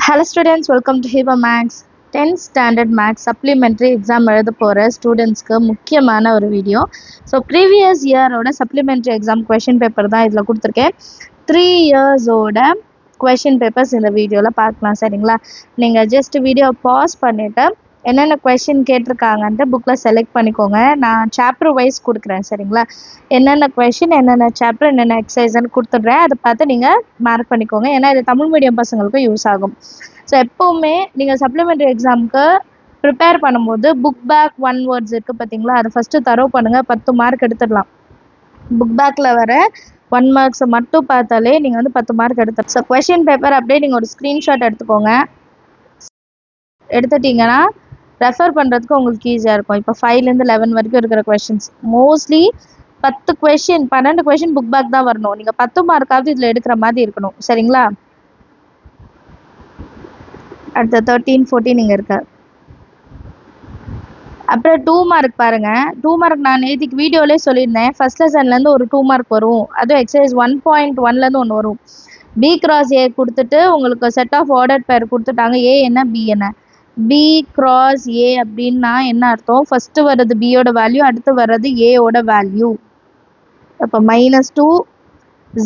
Hello students, welcome to Hiba Max 10th standard max supplementary exam எழுத போற ஸ்டூடெண்ட்ஸ்க்கு முக்கியமான ஒரு வீடியோ. ஸோ ப்ரீவியஸ் இயரோட சப்ளிமெண்ட்ரி எக்ஸாம் கொஷின் பேப்பர் தான் இதில் கொடுத்துருக்கேன். 3 இயர்ஸோட கொஷின் பேப்பர்ஸ் இந்த வீடியோவில் பார்க்கலாம். சரிங்களா? நீங்கள் ஜஸ்ட் வீடியோ பாஸ் பண்ணிவிட்டு என்னென்ன கொஷின் கேட்டிருக்காங்கன்ட்டு புக்கில் செலக்ட் பண்ணிக்கோங்க. நான் சாப்டர் வைஸ் கொடுக்குறேன். சரிங்களா? என்னென்ன கொஷின் என்னென்ன சாப்டர் என்னென்ன எக்ஸசைஸ்ன்னு கொடுத்துட்றேன். அதை பார்த்து நீங்கள் மார்க் பண்ணிக்கோங்க. ஏன்னா இது தமிழ் மீடியம் பசங்களுக்கும் யூஸ் ஆகும். ஸோ எப்போவுமே நீங்கள் சப்ளிமெண்ட்ரி எக்ஸாமுக்கு ப்ரிப்பேர் பண்ணும்போது புக் பேக் 1 வேர்ட்ஸ் இருக்குது பார்த்தீங்களா, அதை ஃபஸ்ட்டு தரவு பண்ணுங்கள். 10 மார்க் எடுத்துடலாம். புக் பேக்கில் வர 1 மார்க்ஸை மட்டும் பார்த்தாலே நீங்கள் வந்து 10 மார்க் எடுத்துடலாம். ஸோ கொஷின் பேப்பர் அப்படியே நீங்கள் ஒரு ஸ்க்ரீன்ஷாட் எடுத்துக்கோங்க. எடுத்துட்டிங்கன்னா ரெஃபர் பண்ணுறதுக்கு உங்களுக்கு ஈஸியாக இருக்கும். இப்போ 5லேருந்து 11 வரைக்கும் இருக்கிற questions mostly 12 question book back தான் வரணும். நீங்கள் 10 மார்க்காவது இதில் எடுக்கிற மாதிரி இருக்கணும். சரிங்களா? அடுத்த 13, 14 இங்கே இருக்கு. அப்புறம் 2 மார்க் பாருங்கள். 2 மார்க் நான் நேற்றுக்கு வீடியோவிலே சொல்லியிருந்தேன். ஃபஸ்ட் லெசன்லேருந்து ஒரு 2 மார்க் வரும். அதுவும் எக்ஸசைஸ் 1.1லேருந்து ஒன்று வரும். பி கிராஸ் ஏ கொடுத்துட்டு உங்களுக்கு செட் ஆஃப் ஆர்டர் பேர் கொடுத்துட்டாங்க. ஏ என்ன பி என்ன. பி கிராஸ் ஏ அப்படின்னா என்ன அர்த்தம்? ஃபஸ்ட்டு வர்றது பியோட வேல்யூ, அடுத்து வர்றது ஏயோட வேல்யூ. அப்போ -2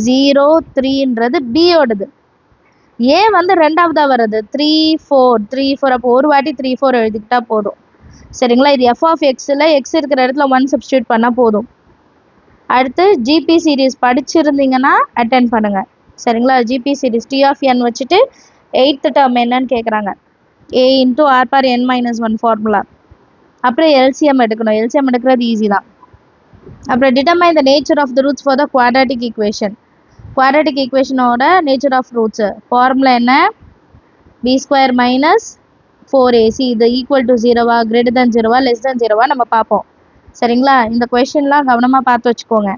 0 3ன்றது பியோடது. ஏ வந்து ரெண்டாவதாக வர்றது 3 4. அப்போ ஒரு வாட்டி 3 4 எழுதிக்கிட்டா போதும். சரிங்களா? இது எஃப் ஆஃப் எக்ஸில் எக்ஸ் இருக்கிற இடத்துல 1 சப்ஸ்டியூட் பண்ணால் போதும். அடுத்து ஜிபி சீரீஸ் படிச்சிருந்தீங்கன்னா அட்டென்ட் பண்ணுங்கள். சரிங்களா? GB series D of n வச்சுட்டு 8th டேர்ம் என்னன்னு கேட்குறாங்க. a into r power n minus 1 formula. அப்புறம் எல்சிஎம் எடுக்கணும். எல்சிஎம் எடுக்கிறது ஈஸி தான். அப்புறம் determine the nature of the roots for the quadratic equation. Quadratic ஈக்குவேஷனோட நேச்சர் ஆஃப் ரூட்ஸு ஃபார்முலா என்ன? b² - 4ac. இது ஈக்குவல் டு 0வா, கிரேட்டர் தென் 0வா, லெஸ் தென் 0வா நம்ம பார்ப்போம். சரிங்களா? இந்த கொஷின்லாம் கவனமாக பார்த்து வச்சுக்கோங்க.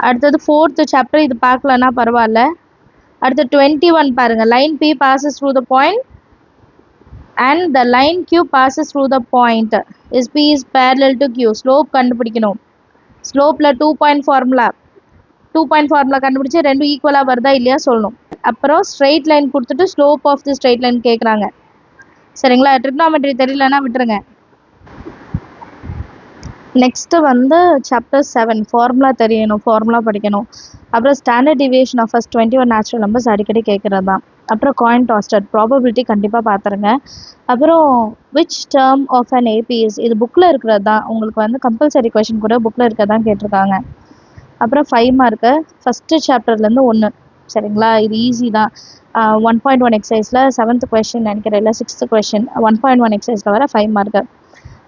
அடுத்தது 4th சாப்டர், இது பார்க்கலன்னா பரவாயில்ல. அடுத்து 21 பாருங்கள். Line P passes through the point and the line Q passes through the point. Is P is parallel to Q. Slope கண்டுபிடிக்கணும். ஸ்லோப்பில் 2 பாயிண்ட் ஃபார்முலா. 2 பாயிண்ட் ஃபார்முலா கண்டுபிடிச்சி ரெண்டும் ஈக்குவலாக வருதா இல்லையா சொல்லணும். அப்புறம் ஸ்ட்ரெயிட் லைன் கொடுத்துட்டு slope of the straight line கேட்குறாங்க. சரிங்களா? ட்ரிக்னாமெட்ரி தெரியலன்னா விட்டுருங்க. நெக்ஸ்ட்டு வந்து சாப்டர் 7 ஃபார்முலா தெரியணும், ஃபார்முலா படிக்கணும். அப்புறம் standard deviation of first 21 natural numbers அடிக்கடி கேட்குறது தான். அப்புறம் காயின் டாஸ்டட் ப்ராபபிலிட்டி கண்டிப்பாக பார்த்துருங்க. அப்புறம் which term of an APs, இது புக்கில் இருக்கிறது தான். உங்களுக்கு வந்து கம்பல்சரி கொஷின் கூட புக்கில் இருக்க தான் கேட்டிருக்காங்க. அப்புறம் 5 மார்க்கு ஃபஸ்ட்டு சாப்டர்லேருந்து 1. சரிங்களா? இது ஈஸி தான். 1.1 எக்ஸசைஸில் 7th கொஷின் நினைக்கிறேன், இல்லை 6th கொஷின் 1.1 எக்ஸசைஸில் வர 5 மார்க்கு.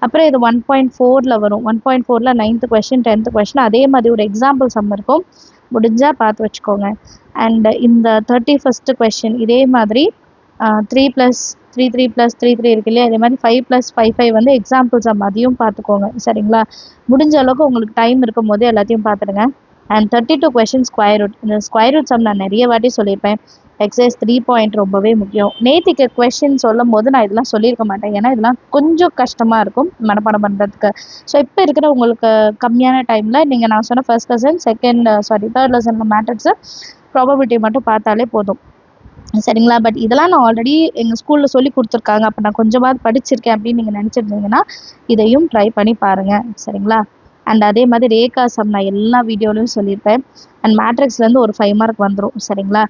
அப்புறம் இது 1.4ல் வரும். 1.4ல் 9th கொஷின் 10th கொஷின் அதே மாதிரி ஒரு எக்ஸாம்பிள் சம் இருக்கும். முடிஞ்சால் பார்த்து வச்சுக்கோங்க. அண்ட் இந்த 31st கொஷின் இதே மாதிரி 3 + 3 3 + 3 3 இருக்கு இல்லையா, அதே மாதிரி 5 + 5 5 வந்து எக்ஸாம்பிள் சம், அதையும் பார்த்துக்கோங்க. சரிங்களா? முடிஞ்ச அளவுக்கு உங்களுக்கு டைம் இருக்கும் போது எல்லாத்தையும் பார்த்துடுங்க. And 32 question square root. இந்த ஸ்கொயர் ரூட் சம் நான் நிறைய வாட்டி சொல்லியிருப்பேன். எக்ஸசைஸ் 3 பாயிண்ட் ரொம்பவே முக்கியம். நேற்றுக்கு கொஷின் சொல்லும் போது நான் இதெல்லாம் சொல்லியிருக்க மாட்டேன். ஏன்னா இதெல்லாம் கொஞ்சம் கஷ்டமாக இருக்கும் மனப்பாடம் பண்ணுறதுக்கு. ஸோ இப்போ இருக்கிற உங்களுக்கு கம்மியான டைமில் நீங்கள் நான் சொன்ன ஃபர்ஸ்ட் லெசன் தேர்ட் லெசனில் மேட்ரிக்ஸு ப்ராபபிலிட்டி மட்டும் பார்த்தாலே போதும். சரிங்களா? பட் இதெல்லாம் நான் ஆல்ரெடி எங்கள் ஸ்கூலில் சொல்லி கொடுத்துருக்காங்க, அப்போ நான் கொஞ்சமாவது படிச்சிருக்கேன் அப்படின்னு நீங்கள் நினச்சிருந்தீங்கன்னா இதையும் ட்ரை பண்ணி பாருங்கள். சரிங்களா? அண்ட் அதே மாதிரி ரேகா சம் நான் எல்லா வீடியோலையும் சொல்லியிருப்பேன். அண்ட் மேட்ரிக்ஸ்லேருந்து ஒரு 5 மார்க் வந்துடும். சரிங்களா?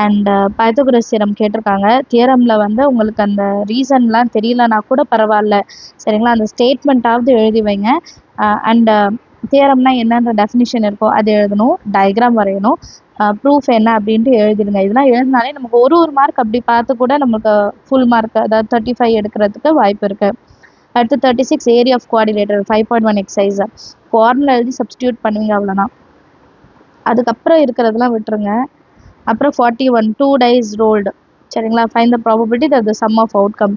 அண்ட் பைத்தகோரஸ் தியரம் கேட்டிருக்காங்க. தியரமில் வந்து உங்களுக்கு அந்த ரீசன்லாம் தெரியலனா கூட பரவாயில்ல. சரிங்களா? அந்த ஸ்டேட்மெண்ட்டாவது எழுதி வைங்க. அண்ட் தியரம்னா என்னென்ன டெஃபினிஷன் இருக்கோ அது எழுதணும், டயக்ராம் வரையணும், ப்ரூஃப் என்ன அப்படின்ட்டு எழுதிடுங்க. இதெல்லாம் எழுதினாலே நமக்கு ஒரு மார்க் அப்படி பார்த்து கூட நமக்கு ஃபுல் மார்க், அதாவது 35 எடுக்கிறதுக்கு வாய்ப்பு இருக்குது. அடுத்து 36 area of quadrilateral 5.1 exercise. Formula எழுதி சப்ஸ்டியூட் பண்ணுவீங்க, அவ்வளோதான். அதுக்கப்புறம் இருக்கிறதெல்லாம் விட்டுருங்க. அப்புறம் 41 2 dice rolled. சரிங்களா? Find the probability that the sum of outcome.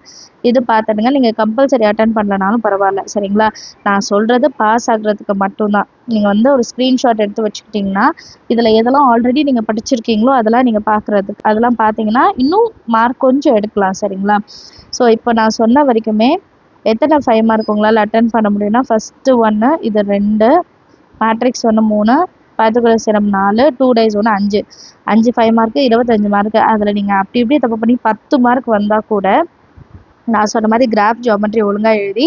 இது பார்த்துடுங்க. நீங்கள் கம்பல்சரி அட்டன் பண்ணலனாலும் பரவாயில்ல. சரிங்களா? நான் சொல்கிறது பாஸ் ஆகுறதுக்கு மட்டும்தான். நீங்கள் வந்து ஒரு ஸ்க்ரீன்ஷாட் எடுத்து வச்சுக்கிட்டிங்கன்னா இதில் எதெல்லாம் ஆல்ரெடி நீங்கள் படிச்சிருக்கீங்களோ அதெல்லாம் நீங்கள் பார்க்குறதுக்கு, அதெல்லாம் பார்த்தீங்கன்னா இன்னும் மார்க் கொஞ்சம் எடுக்கலாம். சரிங்களா? ஸோ இப்போ நான் சொன்ன வரைக்குமே எத்தனை 5 மார்க் உங்களால் அட்டன் பண்ண முடியும்னா, ஃபஸ்ட்டு 1, இது 2, matrix 1 3, Pythagoras theorem 4, 2 days 1 5. 5 5 mark 25 mark. அதில் நீங்கள் அப்படி இப்படி தப்பு பண்ணி 10 மார்க் வந்தால் கூட நான் சொன்ன மாதிரி கிராஃப் ஜியோமெட்ரி ஒழுங்காக எழுதி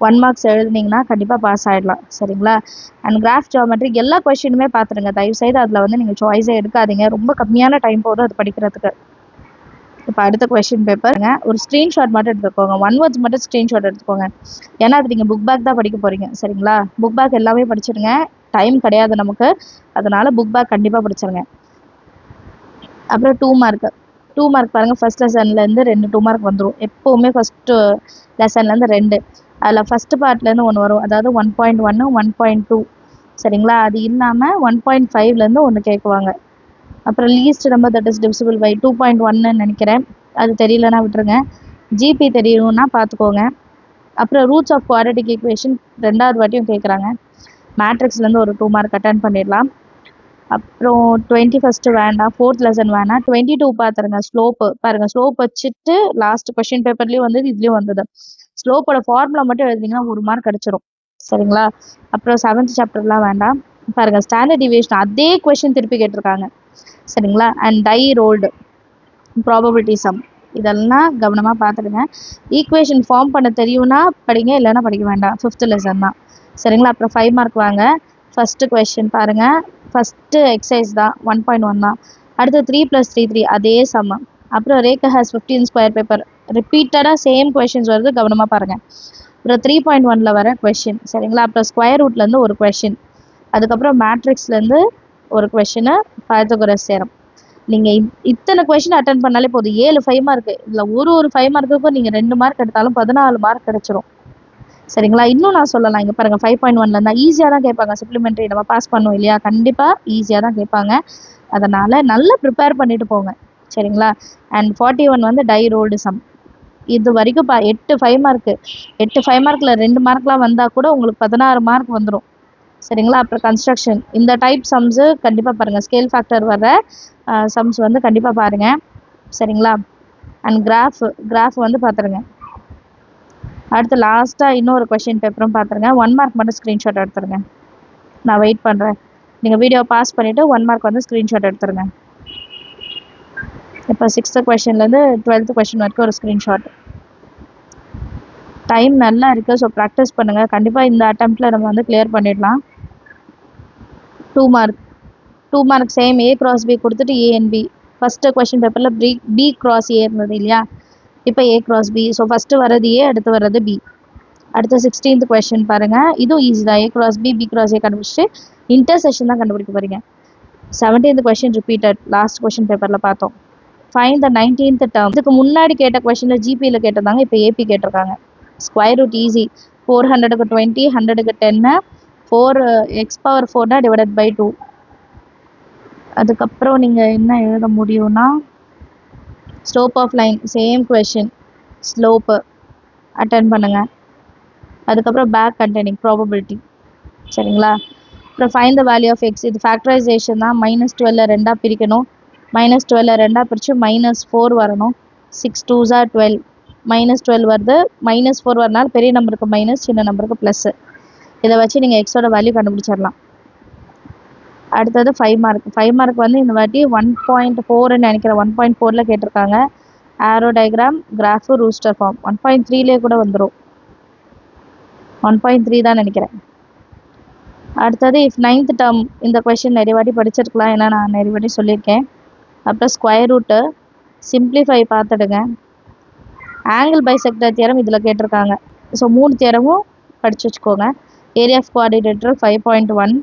1 மார்க்ஸ் எழுதுனீங்கன்னா கண்டிப்பாக பாஸ் ஆகிடலாம். சரிங்களா? அண்ட் கிராஃப் ஜியோமெட்ரி எல்லா கொஷினுமே பார்த்துருங்க. தயவுசெய்து அதில் வந்து நீங்கள் சாய்ஸே எடுக்காதீங்க. ரொம்ப கம்மியான டைம் போதும் அது படிக்கிறதுக்கு. இப்போ அடுத்த கொஷின் பேப்பருங்க. ஒரு ஸ்க்ரீன்ஷாட் மட்டும் எடுத்துக்கோங்க. 1 words மட்டும் ஸ்க்ரீன்ஷாட் எடுத்துக்கோங்க. ஏன்னா அது நீங்கள் புக் பேக் தான் படிக்க போகிறீங்க. சரிங்களா? புக் பேக் எல்லாமே படிச்சிடுங்க. டைம் கிடையாது நமக்கு. அதனால் புக் பேக் கண்டிப்பாக படிச்சிருங்க. அப்புறம் 2 மார்க்கு. 2 மார்க் பாருங்கள். ஃபஸ்ட் லெசன்லேருந்து 2 2 மார்க் வந்துடும். எப்போவுமே ஃபஸ்ட்டு லெசன்லேருந்து 2. அதில் ஃபஸ்ட்டு பார்ட்லேருந்து 1 வரும். அதாவது 1.1 1.2. சரிங்களா? அது இல்லாமல் 1.5லேருந்து 1 கேட்குவாங்க. அப்புறம் least number that is divisible by 2.1ன்னு நினைக்கிறேன். அது தெரியலனா விட்டுருங்க. ஜிபி தெரியணும்னா பார்த்துக்கோங்க. அப்புறம் ரூட்ஸ் ஆஃப் குவாட்ரேட்டிக் ஈக்குவேஷன் 2வது வாட்டியும் கேட்குறாங்க. மேட்ரிக்ஸ்லேருந்து ஒரு 2 மார்க் அட்டன் பண்ணிடலாம். அப்புறம் 21 வேண்டாம். 4th லெசன் வேணாம். 22 பார்த்துருங்க. ஸ்லோப்பு பாருங்கள். ஸ்லோப் வச்சுட்டு லாஸ்ட் கொஷின் பேப்பர்லேயும் வந்தது, இதுலேயும் வந்தது. ஸ்லோப்போட ஃபார்முலா மட்டும் எழுதிங்கன்னா 1 மார்க் கிடச்சிரும். சரிங்களா? அப்புறம் 7th சாப்டர்லாம் வேண்டாம். பாருங்கள். ஸ்டாண்டர்ட் டிவியேஷன் அதே கொஷின் திருப்பி கேட்டிருக்காங்க. சரிங்களா? And die rolled probability sum இதெல்லாம் கவனமாக பார்த்துடுங்க. ஈக்குவேஷன் ஃபார்ம் பண்ண தெரியும்னா படிங்க, இல்லைன்னா படிக்க வேண்டாம். 5th லெசன் தான். சரிங்களா? அப்புறம் 5 மார்க் வாங்க. ஃபஸ்ட்டு கொஷின் பாருங்கள். ஃபஸ்ட்டு எக்ஸசைஸ் தான். 1.1 தான். அடுத்து 3 + 3 3 அதே சம்ம. அப்புறம் ரேகா ஹேஸ் 15 ஸ்கொயர் பேப்பர். ரிப்பீட்டடாக சேம் கொஷின்ஸ் வருது, கவனமாக பாருங்கள். அப்புறம் 3.1ல் வர கொஷின். சரிங்களா? அப்புறம் ஸ்கொயர் ரூட்லேருந்து ஒரு கொஷின். அதுக்கப்புறம் மேட்ரிக்ஸ்லேருந்து ஒரு கொஷினு. Pythagoras theorem. நீங்கள் இத்தனை கொஷின் அட்டன் பண்ணாலே போதும். 7 5 மார்க்கு. இதில் ஒரு 5 மார்க்குக்கும் நீங்கள் 2 மார்க் எடுத்தாலும் 14 மார்க் கிடச்சிரும். சரிங்களா? இன்னும் நான் சொல்லலாம். இங்கே பாருங்கள். 5.1ல இருந்தால் ஈஸியாக தான் கேட்பாங்க. சப்ளிமெண்ட்ரி நம்ம பாஸ் பண்ணோம் இல்லையா? கண்டிப்பாக ஈஸியாக தான் கேட்பாங்க. அதனால் நல்லா ப்ரிப்பேர் பண்ணிட்டு போங்க. சரிங்களா? அண்ட் 41 வந்து டை ரோல்டு சம். இது வரைக்கும் 8 5 மார்க்கு. 8 5 மார்க்கில் 2 மார்க்லாம் வந்தால் கூட உங்களுக்கு 16 மார்க் வந்துடும். சரிங்களா? அப்புறம் கன்ஸ்ட்ரக்ஷன் இந்த டைப் சம்ஸு கண்டிப்பாக பாருங்கள். ஸ்கேல் ஃபேக்டர் வர சம்ஸ் வந்து கண்டிப்பாக பாருங்கள். சரிங்களா? அண்ட் கிராஃப் வந்து பார்த்துருங்க. அடுத்து லாஸ்ட்டாக இன்னொரு கொஷின் பேப்பரும் பார்த்துருங்க. 1 மார்க் மட்டும் ஸ்க்ரீன்ஷாட் எடுத்துருங்க. நான் வெயிட் பண்ணுறேன். நீங்கள் வீடியோ பாஸ் பண்ணிவிட்டு 1 மார்க் வந்து ஸ்க்ரீன்ஷாட் எடுத்துருங்க. இப்போ 6th கொஷின்லேருந்து 12th கொஷின் வரைக்கும் ஒரு ஸ்க்ரீன்ஷாட். டைம் நல்லா இருக்குது. ஸோ ப்ராக்டிஸ் பண்ணுங்கள். கண்டிப்பாக இந்த அட்டெம்ப்டில் நம்ம வந்து கிளியர் பண்ணிடலாம். 2 மார்க் சேம் A × B கொடுத்துட்டு A and B. First question பேப்பரில் B × A இருந்தது இல்லையா? இப்போ A × B. ஸோ ஃபஸ்ட்டு வர்றது A, அடுத்து வர்றது B. அடுத்த 16th கொஷின் பாருங்கள். இதுவும் ஈஸி தான். A × B B × A கண்டுபிடிச்சிட்டு இன்டர்செக்ஷன் தான் கண்டுபிடிக்க போகிறீங்க. 17th question repeated. Last question பேப்பரில் பார்த்தோம். Find the 19th term. இதுக்கு முன்னாடி கேட்ட கொஷினில் ஜிபியில் கேட்டிருந்தாங்க. இப்போ ஏபி கேட்டிருக்காங்க. Square root easy. 400க்கு 20, 100க்கு 10, 4x⁴ டிவைடட் பை 2. அதுக்கப்புறம் நீங்கள் என்ன எழுத முடியும்னா slope of line same question. Slope attend பண்ணுங்கள். அதுக்கப்புறம் பேக் கண்டெய்னிங் ப்ராபபிலிட்டி. சரிங்களா? அப்புறம் find the value of X. இது ஃபேக்டரைசேஷன் தான். -12 2ஆக பிரிக்கணும். -12 2ஆக பிரித்து -4 வரணும். 6 2s are 12. -12 வருது. -4 வரனால பெரிய நம்பருக்கு மைனஸ், சின்ன நம்பருக்கு ப்ளஸ்ஸு. இதை வச்சு நீங்கள் எக்ஸோட வேல்யூ கண்டுபிடிச்சிடலாம். அடுத்தது 5 மார்க். 5 மார்க் வந்து இந்த வாட்டி 1.4ன்னு நினைக்கிறேன். 1.4ல் கேட்டிருக்காங்க. Arrow diagram, graph, roster form. 1.3லே கூட வந்துடும். 1.3 தான் நினைக்கிறேன். அடுத்தது இஃப் 9th டேர்ம். இந்த கொஷின் நிறைய வாட்டி படிச்சிருக்கலாம், ஏன்னா நான் நிறைய வாட்டி சொல்லியிருக்கேன். அப்புறம் ஸ்கொயர் ரூட்டு, சிம்பிளிஃபை பார்த்துடுங்க. ஆங்கிள் பைசெக்டர் தியரம் இதில் கேட்டிருக்காங்க. ஸோ 3 தியரமும் படித்து வச்சுக்கோங்க. Area of quadrilateral 5.1.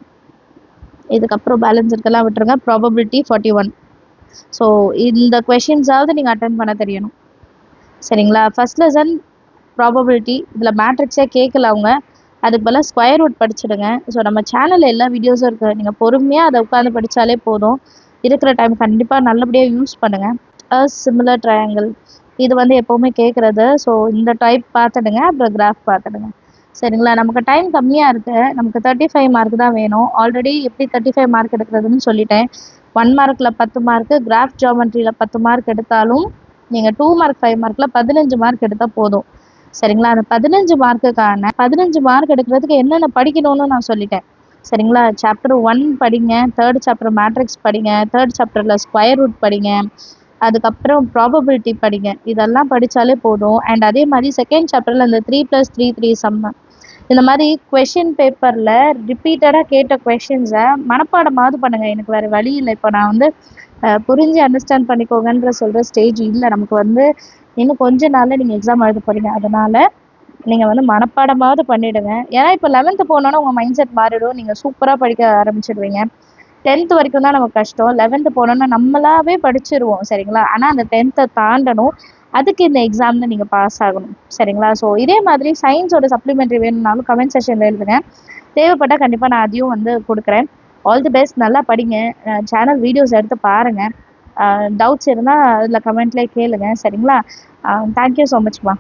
இதுக்கப்புறம் பேலன்ஸ் இருக்கலாம் விட்டுருங்க. ப்ராபபிலிட்டி 41. ஸோ இந்த கொஷின்ஸாவது நீங்கள் அட்டன் பண்ண தெரியணும். சரிங்களா? First lesson probability. இதில் மேட்ரிக்ஸே கேட்கல அவங்க. அதுக்கு பதிலாக ஸ்கொயர் ரூட் படிச்சுடுங்க. ஸோ நம்ம சேனலில் எல்லா வீடியோஸும் இருக்குது. நீங்கள் பொறுமையாக அதை உட்காந்து படித்தாலே போதும். இருக்கிற டைம் கண்டிப்பாக நல்லபடியாக யூஸ் பண்ணுங்கள். சிமிலர் ட்ரையாங்கிள் இது வந்து எப்போவுமே கேட்குறது. ஸோ இந்த டைப் பார்த்துடுங்க. அப்புறம் கிராஃப் பார்த்துடுங்க. சரிங்களா? நமக்கு டைம் கம்மியாக இருக்குது. நமக்கு 35 மார்க் தான் வேணும். ஆல்ரெடி எப்படி 35 மார்க் எடுக்கிறதுன்னு சொல்லிட்டேன். 1 மார்க்கில் 10 மார்க்கு, கிராஃப் ஜியோமெட்ரியில் 10 மார்க் எடுத்தாலும் நீங்கள் 2 மார்க் 5 மார்க்கில் 15 மார்க் எடுத்தால் போதும். சரிங்களா? அந்த 15 மார்க்குக்கான 15 மார்க் எடுக்கிறதுக்கு என்னென்ன படிக்கணும்னு நான் சொல்லிட்டேன். சரிங்களா? சாப்டர் 1 படிங்க, 3 சாப்டர் மேட்ரிக்ஸ் படிங்க, 3 சாப்டர்ல ஸ்கொயர் ரூட் படிங்க. அதுக்கப்புறம் ப்ராபபிலிட்டி படிங்க. இதெல்லாம் படிச்சாலே போதும். அண்ட் அதே மாரி 2ண்ட் சாப்டர்ல அந்த 3+3 சம்மு. இந்த மாரி கொஸ்டின் பேப்பர்ல ரிப்பீட்டடா கேட்ட கொஸ்டின்ஸ மனப்பாடமாவது பண்ணுங்க. எனக்கு வேற வழி இல்ல. இப்ப நான் வந்து புரிஞ்சு அண்டர்ஸ்டாண்ட் பண்ணிக்கோங்கன்ற சொல்ற ஸ்டேஜ் இல்ல. நமக்கு வந்து இன்னும் கொஞ்ச நாள்ல நீங்க எக்ஸாம் எழுத போறீங்க. அதனால நீங்க வந்து மனப்பாடமாவது பண்ணிடுங்க. ஏன்னா இப்ப 11th போனோனே உங்க மைண்ட் செட் மாறிடும். நீங்க சூப்பரா படிக்க ஆரம்பிச்சுடுவீங்க. 10th வரைக்கும் தான் நமக்கு கஷ்டம். 11th போனோனே நம்மளாவே படிச்சுருவோம். சரிங்களா? ஆனா அந்த 10th தாண்டணும். அதுக்கு இந்த எக்ஸாம்ல நீங்க பாஸ் ஆகணும். சரிங்களா? ஸோ இதே மாதிரி சயின்ஸோட சப்ளிமெண்ட்ரி வேணும்னாலும் கமெண்ட் செக்ஷன்ல எழுதுங்க. தேவைப்பட்டா கண்டிப்பா நான் அதையும் வந்து குடுக்குறேன். All the best. நல்லா படிங்க. சேனல் வீடியோஸ் எடுத்து பாருங்க. டவுட்ஸ் இருந்தா அதில கமெண்ட்லயே கேளுங்க. சரிங்களா? Thank you so மச்மா.